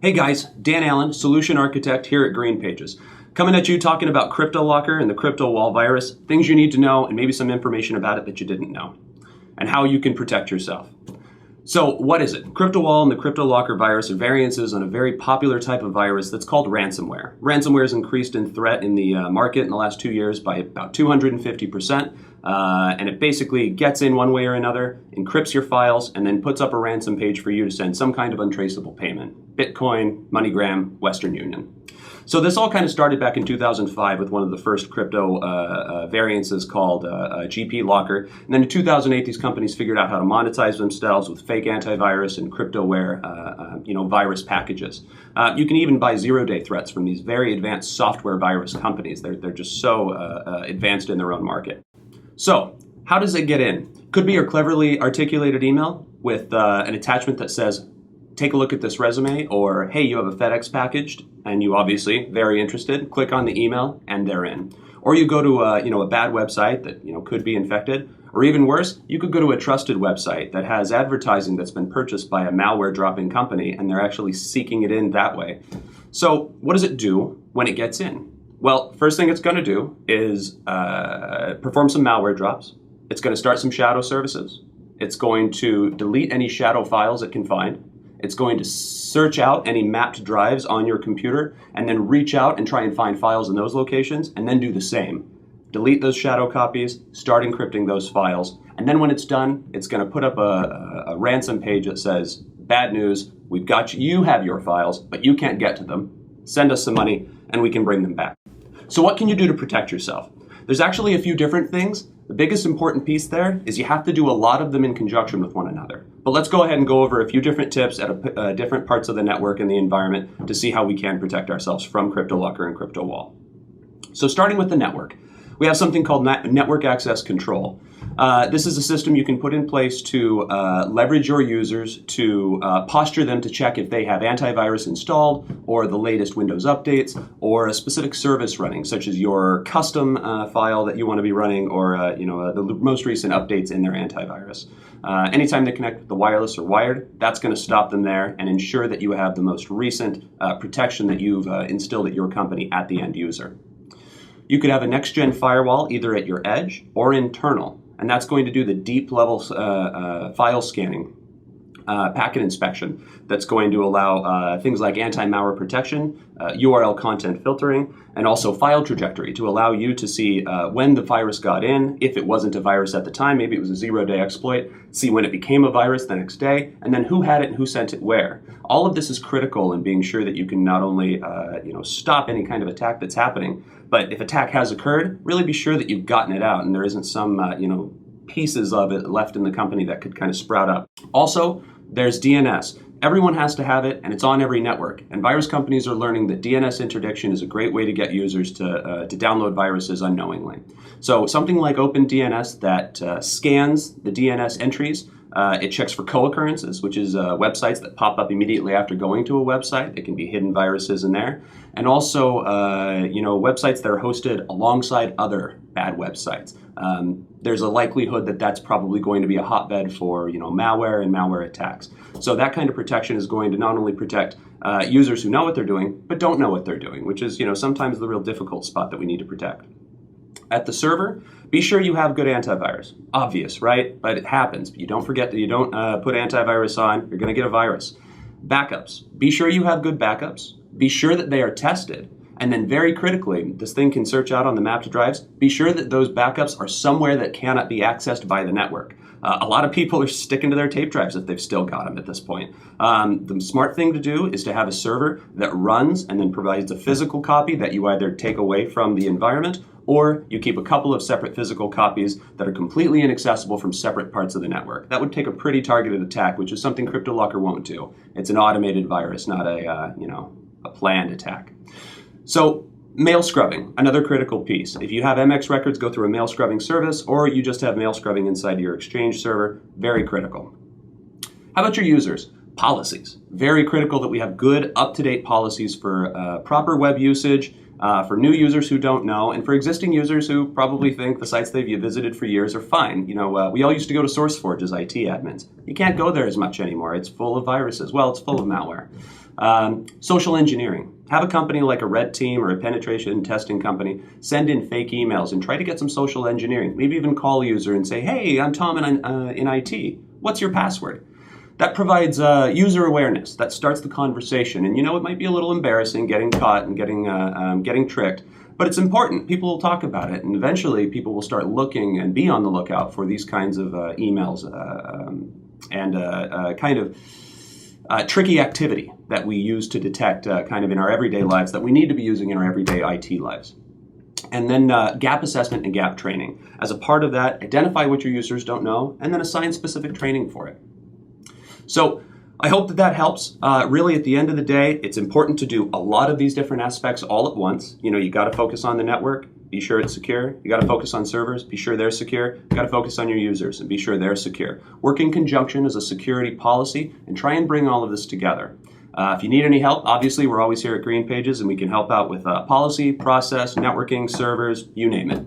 Hey guys, Dan Allen, Solution Architect here at Green Pages. Coming at you talking about Cryptolocker and the crypto wall virus, things you need to know and maybe some information about it that you didn't know, and how you can protect yourself. So what is it? Crypto wall and the Cryptolocker virus are variances on a very popular type of virus that's called ransomware. Ransomware has increased in threat in the market in the last 2 years by about 250%. And it basically gets in one way or another, encrypts your files, and then puts up a ransom page for you to send some kind of untraceable payment. Bitcoin, MoneyGram, Western Union. So this all kind of started back in 2005 with one of the first crypto variances called GP Locker. And then in 2008, these companies figured out how to monetize themselves with fake antivirus and cryptoware virus packages. You can even buy zero-day threats from these very advanced software virus companies. They're just so advanced in their own market. So how does it get in? Could be your cleverly articulated email with an attachment that says, take a look at this resume, or hey, you have a FedEx package, and you obviously very interested. Click on the email, and they're in. Or you go to a bad website that could be infected, or even worse, you could go to a trusted website that has advertising that's been purchased by a malware dropping company, and they're actually seeking it in that way. So what does it do when it gets in? Well, first thing it's going to do is perform some malware drops. It's going to start some shadow services. It's going to delete any shadow files it can find. It's going to search out any mapped drives on your computer and then reach out and try and find files in those locations and then do the same. Delete those shadow copies, start encrypting those files, and then when it's done, it's going to put up a ransom page that says, bad news, we've got you have your files, but you can't get to them. Send us some money and we can bring them back. So what can you do to protect yourself? There's actually a few different things. The biggest important piece there is you have to do a lot of them in conjunction with one another. But let's go ahead and go over a few different tips at different parts of the network and the environment to see how we can protect ourselves from Cryptolocker and CryptoWall. So starting with the network, we have something called network access control. This is a system you can put in place to leverage your users to posture them to check if they have antivirus installed or the latest Windows updates or a specific service running, such as your custom file that you want to be running or the most recent updates in their antivirus. Anytime they connect with the wireless or wired, that's going to stop them there and ensure that you have the most recent protection that you've instilled at your company at the end user. You could have a next-gen firewall either at your edge or internal, and that's going to do the deep level file scanning, packet inspection that's going to allow things like anti-malware protection, URL content filtering, and also file trajectory to allow you to see when the virus got in, if it wasn't a virus at the time, maybe it was a zero-day exploit, see when it became a virus the next day, and then who had it and who sent it where. All of this is critical in being sure that you can not only stop any kind of attack that's happening, but if attack has occurred, really be sure that you've gotten it out and there isn't some pieces of it left in the company that could kind of sprout up. Also, there's DNS. Everyone has to have it, and it's on every network. And virus companies are learning that DNS interdiction is a great way to get users to download viruses unknowingly. So something like OpenDNS that scans the DNS entries. It checks for co-occurrences, which is websites that pop up immediately after going to a website. It can be hidden viruses in there. And also, websites that are hosted alongside other bad websites. There's a likelihood that that's probably going to be a hotbed for, malware and malware attacks. So that kind of protection is going to not only protect users who know what they're doing, but don't know what they're doing, which is, sometimes the real difficult spot that we need to protect. At the server, be sure you have good antivirus. Obvious, right? But it happens. You don't forget that you don't put antivirus on, you're going to get a virus. Backups. Be sure you have good backups. Be sure that they are tested. And then very critically, this thing can search out on the mapped drives. Be sure that those backups are somewhere that cannot be accessed by the network. A lot of people are sticking to their tape drives if they've still got them at this point. The smart thing to do is to have a server that runs and then provides a physical copy that you either take away from the environment or you keep a couple of separate physical copies that are completely inaccessible from separate parts of the network. That would take a pretty targeted attack, which is something Cryptolocker won't do. It's an automated virus, not a planned attack. So mail scrubbing, another critical piece. If you have MX records, go through a mail scrubbing service, or you just have mail scrubbing inside your Exchange server, very critical. How about your users? Policies. Very critical that we have good, up-to-date policies for proper web usage, for new users who don't know, and for existing users who probably think the sites they've visited for years are fine. We all used to go to SourceForge as IT admins. You can't go there as much anymore. It's full of viruses. Well, it's full of malware. Social engineering. Have a company like a red team or a penetration testing company send in fake emails and try to get some social engineering. Maybe even call a user and say, hey, I'm Tom in IT. What's your password? That provides user awareness. That starts the conversation. And it might be a little embarrassing getting caught and getting tricked, but it's important. People will talk about it, and eventually people will start looking and be on the lookout for these kinds of emails and kind of tricky activity that we use to detect kind of in our everyday lives that we need to be using in our everyday IT lives. And then gap assessment and gap training. As a part of that, identify what your users don't know and then assign specific training for it. So I hope that helps. Really, at the end of the day, it's important to do a lot of these different aspects all at once. You got to focus on the network, be sure it's secure. You got to focus on servers, be sure they're secure. You got to focus on your users and be sure they're secure. Work in conjunction as a security policy and try and bring all of this together. If you need any help, obviously, we're always here at Green Pages and we can help out with policy, process, networking, servers, you name it.